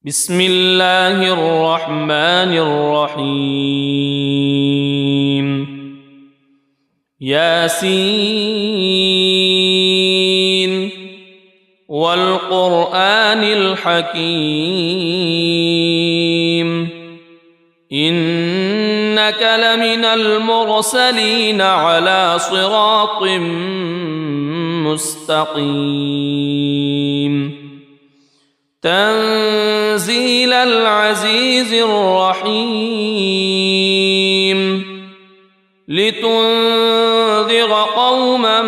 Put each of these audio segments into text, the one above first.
بسم الله الرحمن الرحيم ياسين والقرآن الحكيم إنك لمن المرسلين على صراط مستقيم تنزيل العزيز الرحيم لتنذر قوما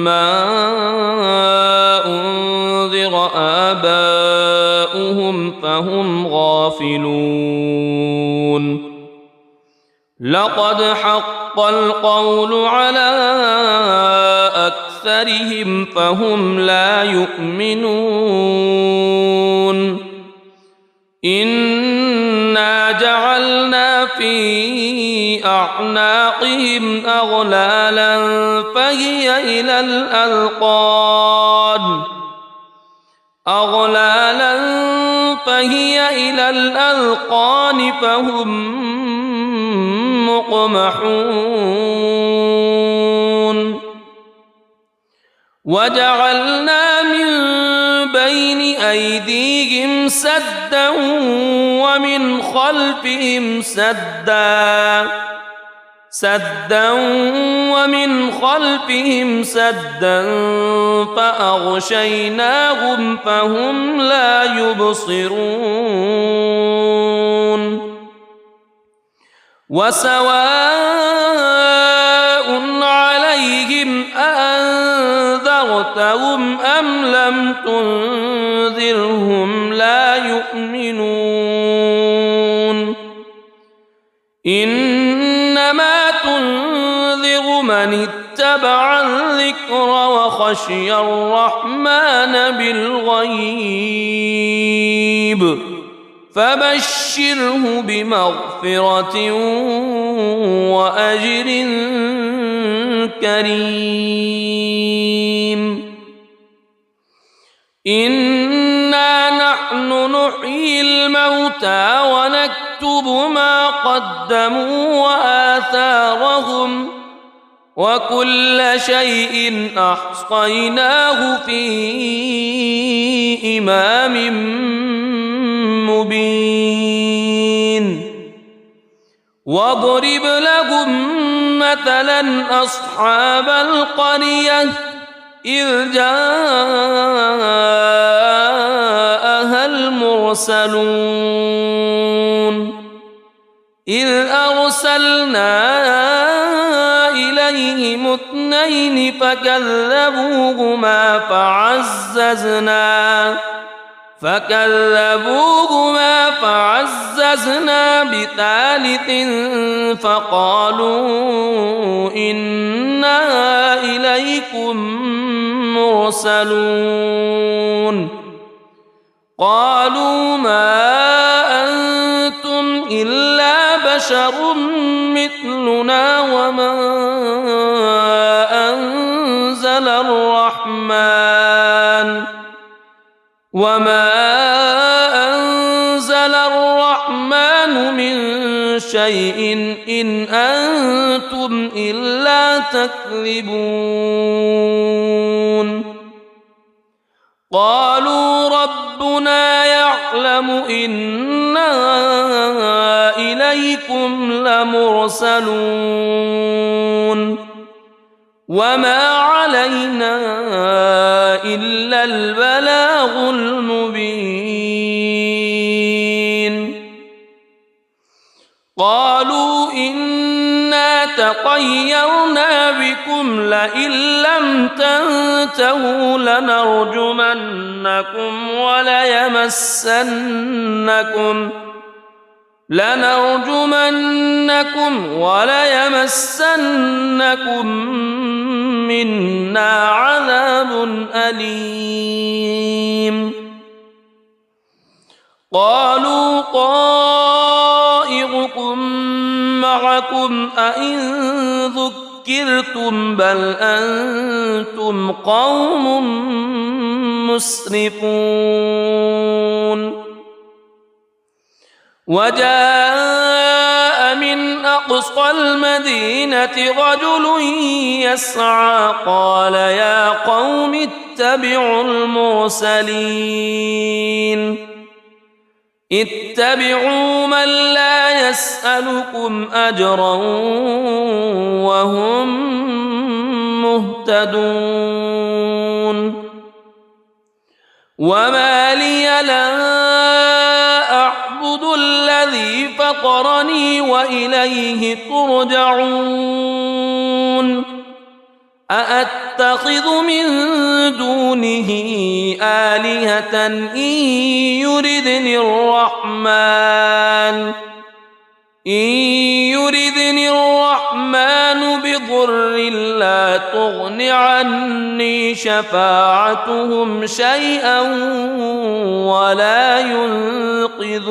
ما أنذر آباؤهم فهم غافلون لقد حق القول على أكثرهم فهم لا يؤمنون إنا جعلنا في أعناقهم أغلالا فهي إلى الأذقان فهم مقمحون وجعلنا من بين أيديهم سدا ومن خلفهم سدا فأغشيناهم فهم لا يبصرون وسواء عليهم أأنذرتهم أم لم تنذرهم لا يؤمنون إنما تنذر من اتبع الذكر وخشي الرحمن بالغيب فبشره بمغفرة وأجر كريم إنا نحن نحيي الموتى ونكتب ما قدموا وآثارهم وكل شيء أحصيناه في إمام مبين واضرب لهم مثلا أصحاب القرية إذ جاءها المرسلون إذ أرسلنا إليهم اثنين فكذبوهما فعززنا بثالث فقالوا إنا إليكم مرسلون قالوا ما أنتم إلا بشر مثلنا وما أنزل الرحمن من شيء إن أنتم إلا تكذبون قالوا ربنا يعلم إنا إليكم لمرسلون وما علينا إلا البلاغ المبين قالوا إنا تطيرنا بكم لئن لم تنتهوا لنرجمنكم وليمسنكم منا عذاب أليم قالوا طائركم معكم أئن ذكرتم بل أنتم قوم مسرفون وجاء من أقصى المدينة رجل يسعى قال يا قوم اتبعوا المرسلين اتبعوا من لا يسألكم أجرا وهم مهتدون وما لي لا أعبد الذي فطرني وإليه ترجعون أأتخذ من دونه آلهة إن يردني الرحمن بضر لا تغن عني شفاعتهم شيئا ولا ينقذون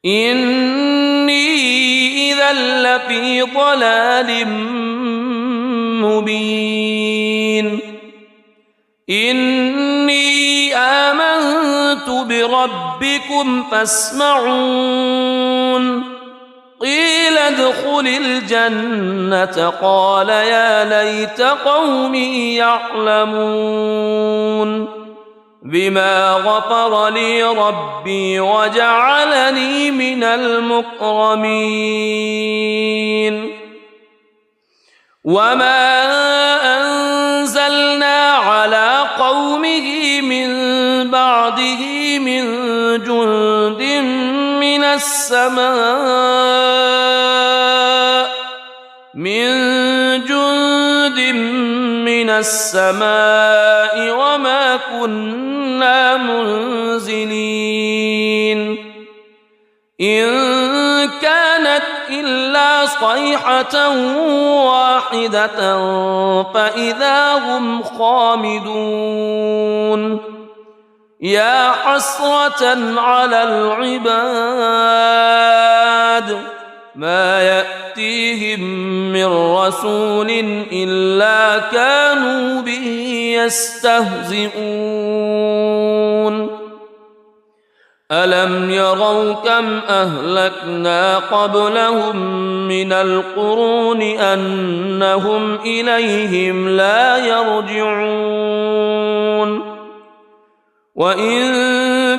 إني إذا لفي ضلال مبين إني آمنت بربكم فاسمعون قيل ادخل الجنة قال يا ليت قومي يعلمون بما غفر لي ربي وجعلني من المكرمين وما أنزلنا على قومه من بعده من جند من السماء وما كنا منزلين إن كانت إلا صيحة واحدة فإذا هم خامدون يا حسرة على العباد ما يأتيهم من رسول إلا كانوا به يستهزئون ألم يروا كم أهلكنا قبلهم من القرون أنهم إليهم لا يرجعون وإن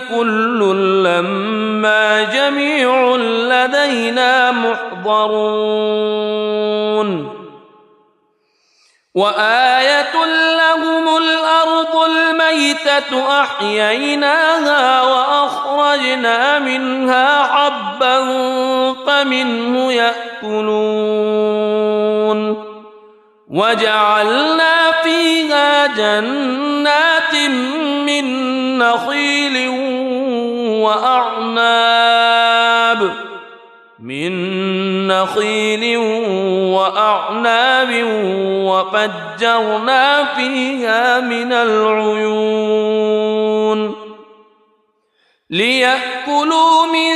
كل لما جميع لدينا محضرون وآية لهم الأرض الميتة أحييناها وأخرجنا منها حبا فمنه يأكلون وجعلنا فيها جنات من نخيل وأعناب وفجرنا فيها من العيون ليأكلوا من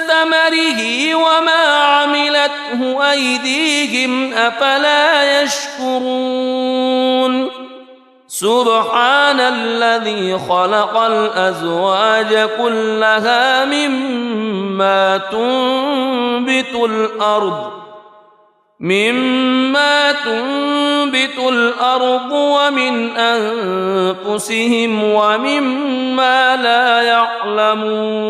ثمره وما عملته أيديهم أفلا يشكرون سبحان الذي خلق الأزواج كلها مما تنبت الأرض ومن أنفسهم ومما لا يعلمون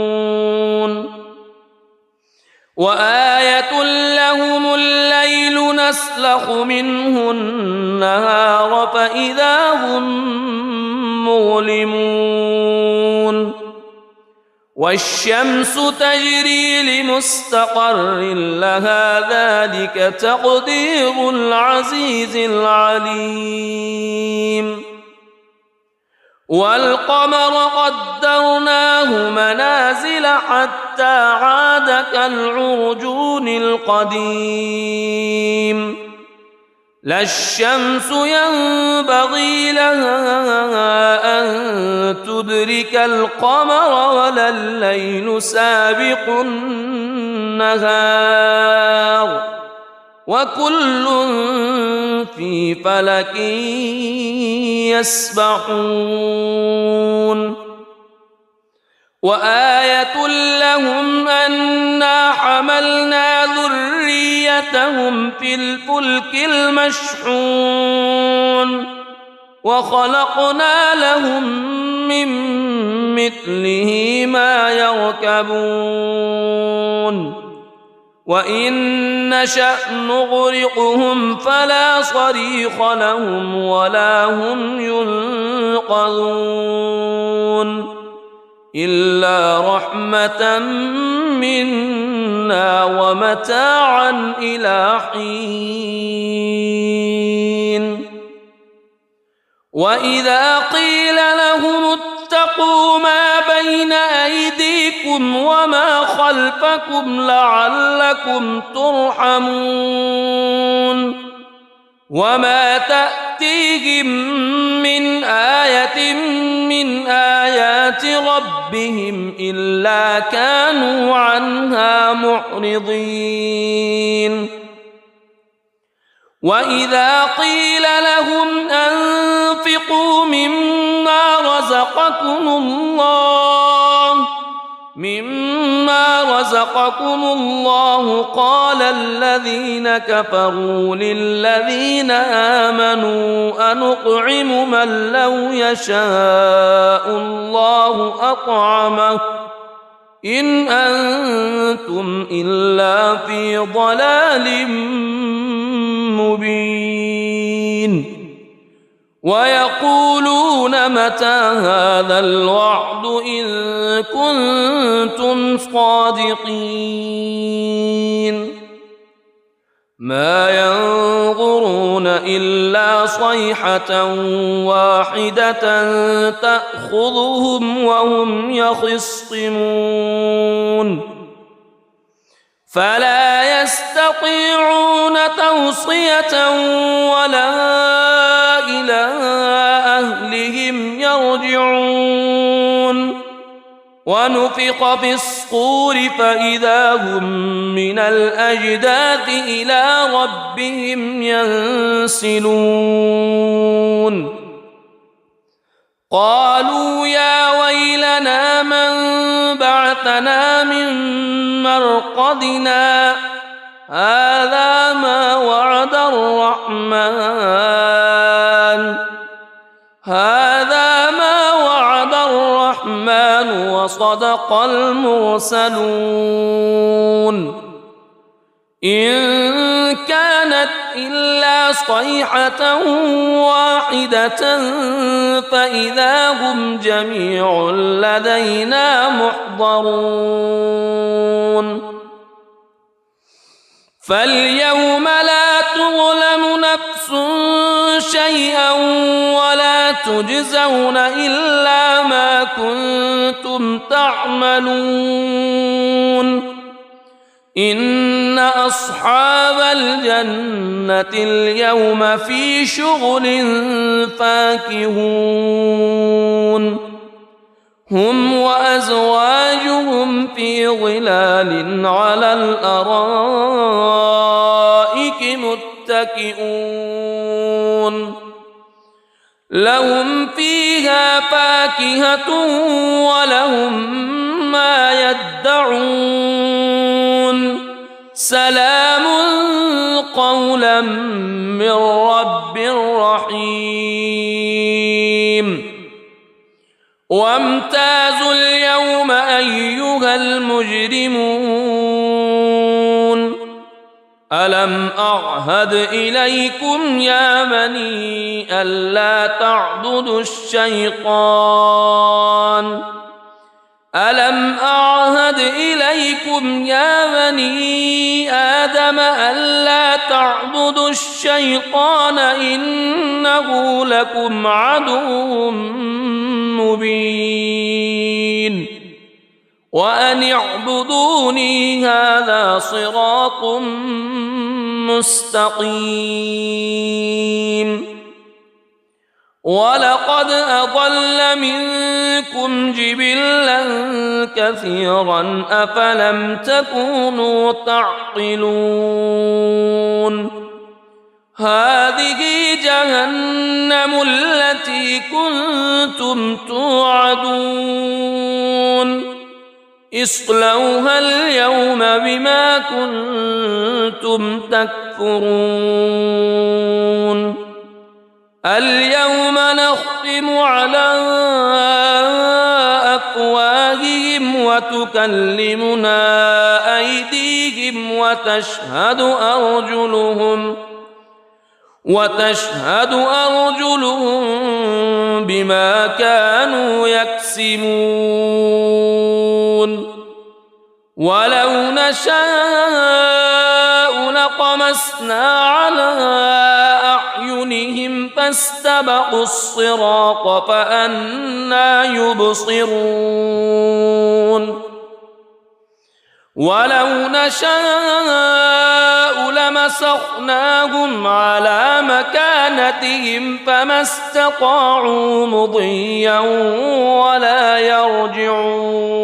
وآية لهم الليل نسلخ منه النهار فإذا هم مظلمون والشمس تجري لمستقر لها ذلك تقدير العزيز العليم والقمر قدرناه منازل حتى عاد كالعرجون القديم لا الشمس ينبغي لها أن تدرك القمر ولا الليل سابق النهار وكل في فلك يسبحون وآية لهم أنا حملنا ذريتهم في الفلك المشحون وخلقنا لهم من مثله ما يركبون وإن نشأ نغرقهم فلا صريخ لهم ولا هم ينقذون إلا رحمة منا ومتاعا إلى حين وإذا قيل لهم اتقوا ما بين أيديكم وما خلفكم لعلكم ترحمون وما تأتيهم من آية من آيات ربهم إلا كانوا عنها معرضين وإذا قيل لهم أنفقوا مما رزقكم الله قال الذين كفروا للذين آمنوا أنطعم من لو يشاء الله أطعمه إن أنتم إلا في ضلال مبين ويقولون متى هذا الوعد إن كنتم صادقين ما ينظرون إلا صيحة واحدة تأخذهم وهم يخصمون فلا يستطيعون توصية ولا إلى أهلهم يرجعون ونفخ في الصور فإذا هم من الأجداث إلى ربهم ينسلون قالوا يا ويلنا من بعثنا من مرقدنا هذا ما وعد الرحمن وصدق المرسلون إن كانت إلا صيحة واحدة فإذا هم جميع لدينا محضرون فاليوم لا تظلم نفس شيئا ولا تجزون إلا ما كنتم تعملون إن أصحاب الجنة اليوم في شغل فاكهون هم وأزواجهم في ظلال على الأرائك متكئون لهم فيها فاكهة ولهم ما يدعون سلام قولا من رب رحيم وامتازوا اليوم أيها المجرمون ألم أعهد إليكم يا بني ألا تعبدوا الشيطان ألم أعهد إليكم يا بني آدم ألا تعبدوا الشيطان إنه لكم عدو مبين وأن اعبدوني هذا صراط مستقيم ولقد أضل منكم جبلا كثيرا أفلم تكونوا تعقلون هذه جهنم التي كنتم توعدون اصلوها اليوم بما كنتم تكفرون اليوم نختم على أفواههم وتكلمنا أيديهم وتشهد أرجلهم بما كانوا يكسبون ولو نشاء لطمسنا على أعينهم فاستبقوا الصراط فأنى يبصرون ولو نشاء لمسخناهم على مكانتهم فما استطاعوا مضيا ولا يرجعون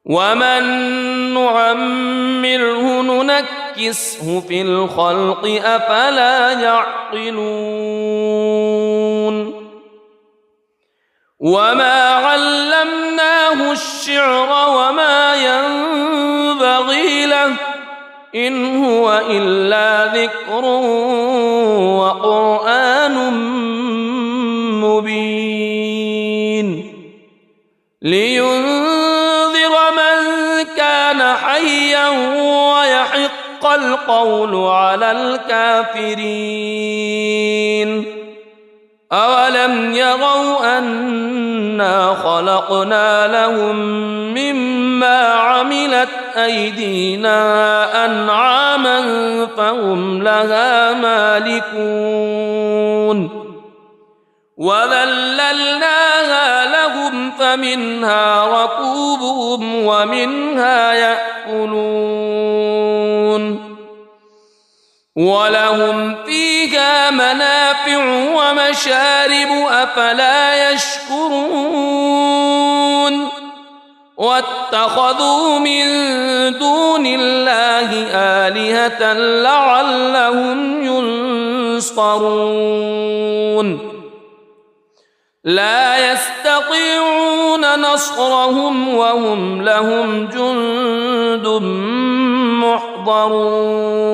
ومن نعمره ننكسه في الخلق أفلا يعقلون وما علمناه الشعر وما ينبغي له إن هو إلا ذكر وقرآن مبين لينذر من كان حيا ويحق القول على الكافرين أولم يروا أنا خلقنا لهم مما عملت أيدينا أنعاما فهم لها مالكون وذللناها لهم فمنها ركوبهم ومنها يأكلون ولهم فيها منافع ومشارب أفلا يشكرون واتخذوا من دون الله آلهة لعلهم ينصرون لا يستطيعون نصرهم وهم لهم جند محضرون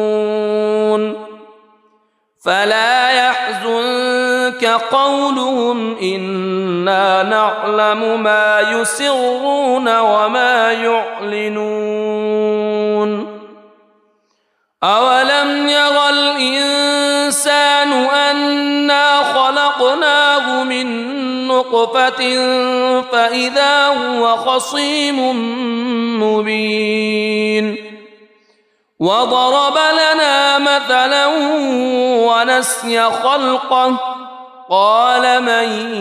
فلا يحزنك قولهم إنا نعلم ما يسرون وما يعلنون أولم ير الإنسان أنا خلقناه من نطفة فإذا هو خصيم مبين وضرب لنا مثلا ونسي خلقه قال من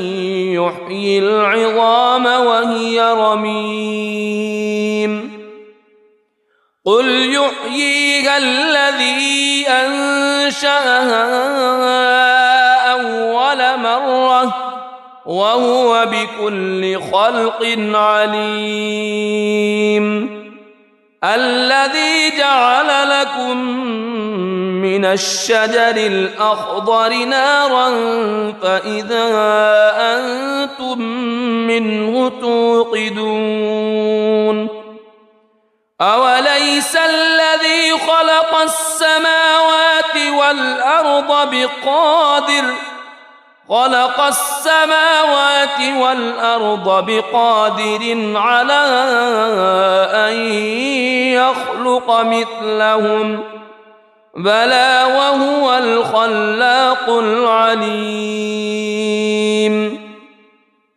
يحيي العظام وهي رميم قل يحييها الذي أنشأها أول مرة وهو بكل خلق عليم الذي جعل لكم من الشجر الأخضر نارا فإذا أنتم منه توقدون أوليس الذي خلق السماوات والأرض بقادر على أن يخلق مثلهم بلى وهو الخلاق العليم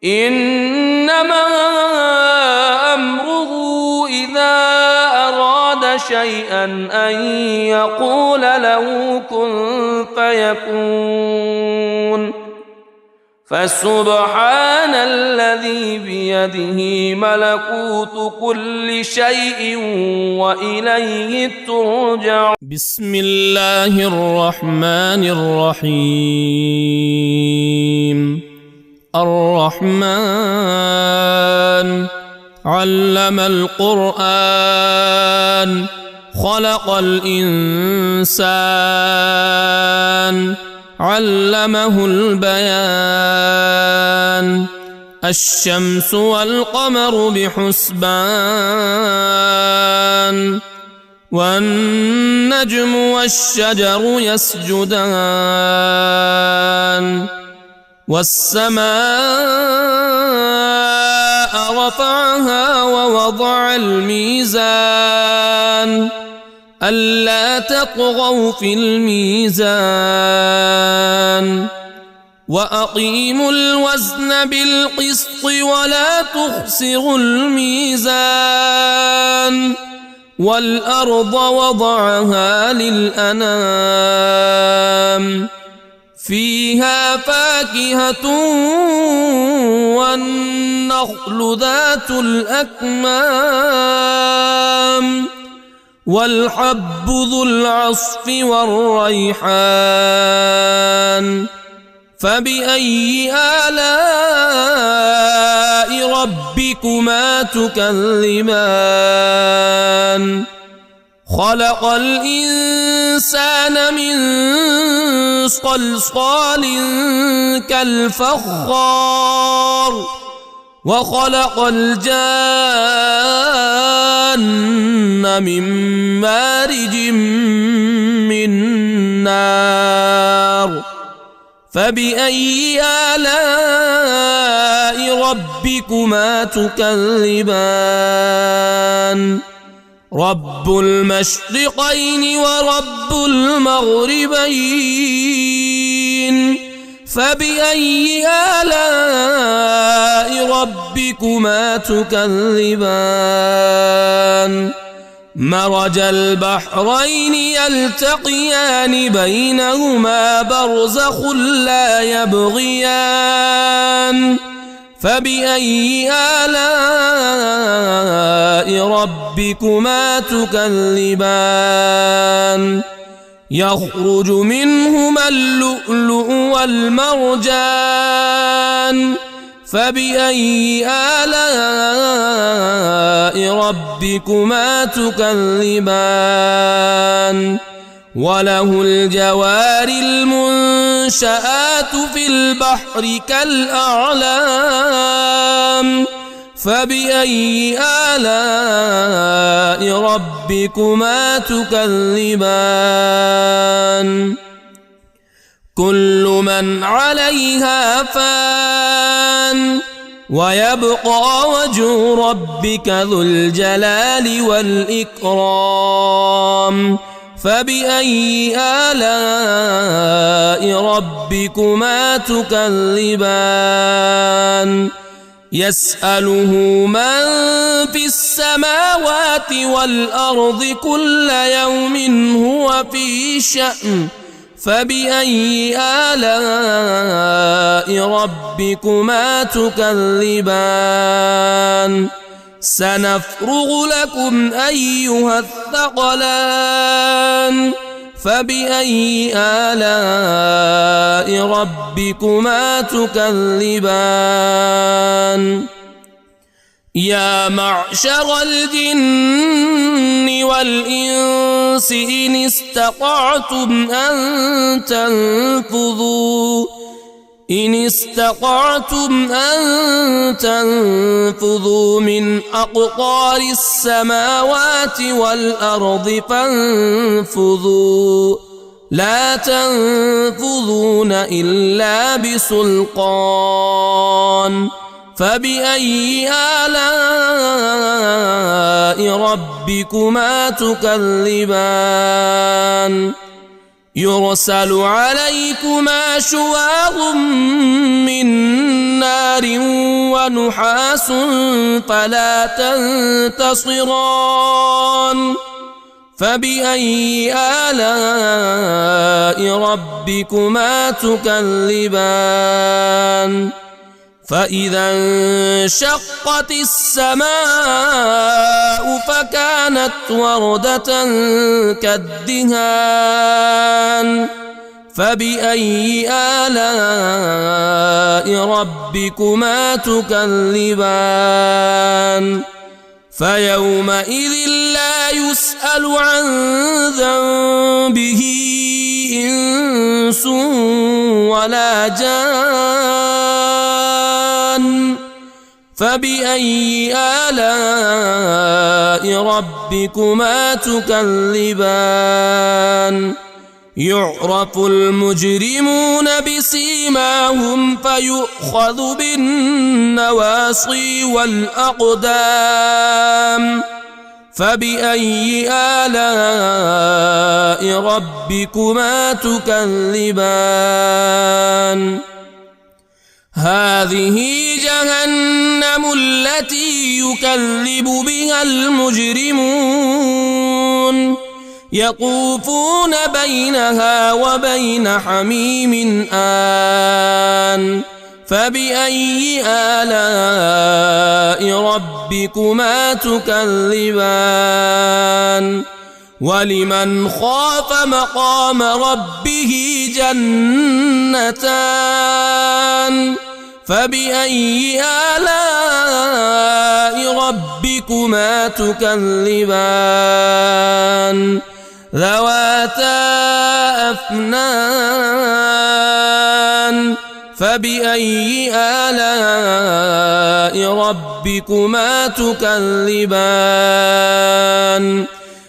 إنما أمره إذا أراد شيئا أن يقول له كن فيكون فسبحان الذي بيده ملكوت كل شيء وإليه ترجع. بسم الله الرحمن الرحيم. الرحمن علم القرآن خلق الإنسان علمه البيان الشمس والقمر بحسبان والنجم والشجر يسجدان والسماء رفعها ووضع الميزان ألا تطغوا في الميزان وأقيموا الوزن بالقسط ولا تخسروا الميزان والأرض وضعها للأنام فيها فاكهة والنخل ذات الأكمام والحب ذو العصف والريحان فبأي آلاء ربكما تكذبان خلق الإنسان من صلصال كالفخار وخلق الجان من مارج من نار فبأي آلاء ربكما تكذبان رب المشرقين ورب المغربين فبأي آلاء ربكما تكذبان مرج البحرين يلتقيان بينهما برزخ لا يبغيان فبأي آلاء ربكما تكذبان يخرج منهما اللؤلؤ والمرجان فبأي آلاء ربكما تكذبان وله الجوار المنشآت في البحر كالأعلام فبأي آلاء ربكما تكذبان كل من عليها فان ويبقى وجه ربك ذو الجلال والإكرام فبأي آلاء ربكما تكذبان يسأله من في السماوات والأرض كل يوم هو في شأن فبأي آلاء ربكما تكذبان سنفرغ لكم أيها الثقلان فبأي آلاء ربكما تكذبان يا معشر الجن والإنس إن استطعتم أن تنفذوا من أقطار السماوات والأرض فانفذوا لا تنفذون إلا بسلطان فبأي آلاء ربكما تكذبان يرسل عليكما شواظ من نار ونحاس فلا تنتصران فبأي آلاء ربكما تكذبان فإذا انشقت السماء فكانت وردة كالدهان فبأي آلاء ربكما تكذبان فيومئذ لا يسأل عن ذنبه إنس ولا جان فبأي آلاء ربكما تكذبان يعرف المجرمون بسيماهم فيؤخذ بالنواصي والأقدام فبأي آلاء ربكما تكذبان هذه جهنم التي يكذب بها المجرمون يطوفون بينها وبين حميم آن فبأي آلاء ربكما تكذبان ولمن خاف مقام ربه جنتان فبأي آلاء ربكما تكذبان ذواتا أفنان فبأي آلاء ربكما تكذبان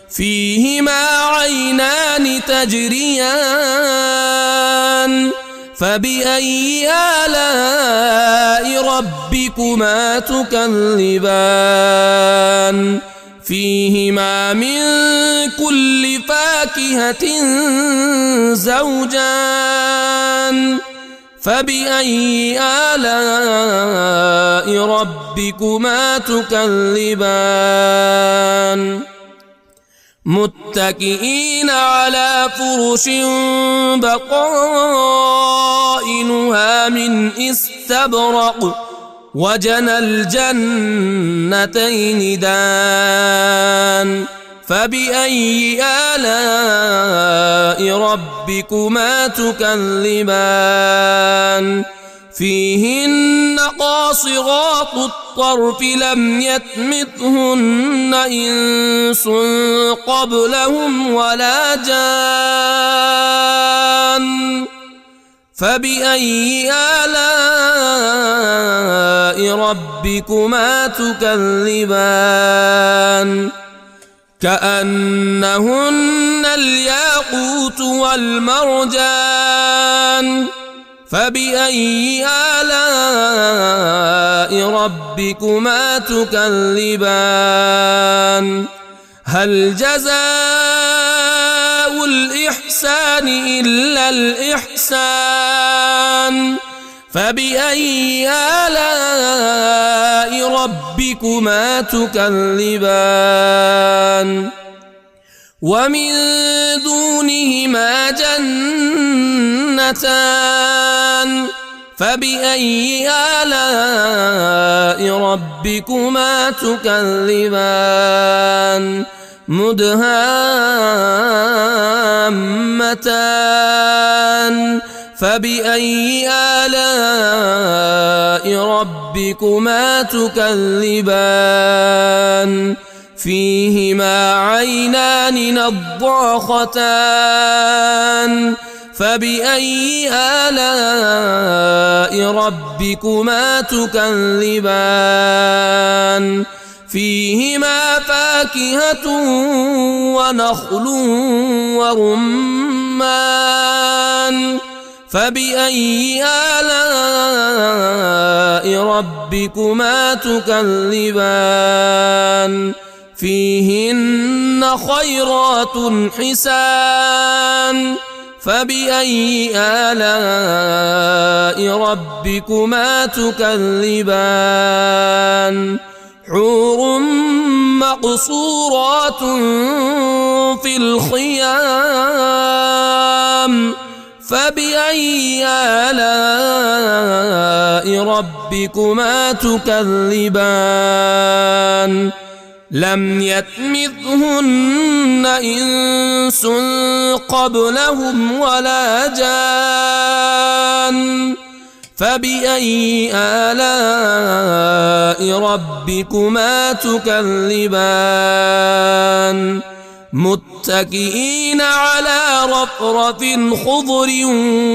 فيهما عينان تجريان فبأي آلاء ربكما تكذبان فيهما من كل فاكهة زوجان فبأي آلاء ربكما تكذبان متكئين على فرش بطائنها من استبرق وجنى الجنتين دان فبأي آلاء ربكما تكذبان فيهن قاصرات الطرف لم يطمثهن إنس قبلهم ولا جان فبأي آلاء ربكما تكذبان كأنهن الياقوت والمرجان فبأي آلاء ربكما تكذبان هل جزاء الإحسان إلا الإحسان فبأي آلاء ربكما تكذبان ومن دونهما جنتان فبأي آلاء ربكما تكذبان مدهامتان فبأي آلاء ربكما تكذبان فيهما عينان نضاختان فبأي آلاء ربكما تكذبان فيهما فاكهة ونخل ورمان فبأي آلاء ربكما تكذبان فيهن خيرات حسان فبأي آلاء ربكما تكذبان حور مقصورات في الخيام فبأي آلاء ربكما تكذبان لم يطمثهن إنس قبلهم ولا جان فبأي آلاء ربكما تكذبان متكئين على رفرف خضر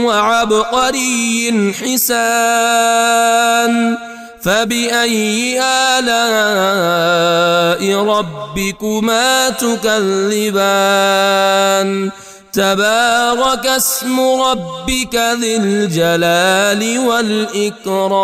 وعبقري حسان فبأي آلاء ربكما تكذبان تبارك اسم ربك ذي الجلال والإكرام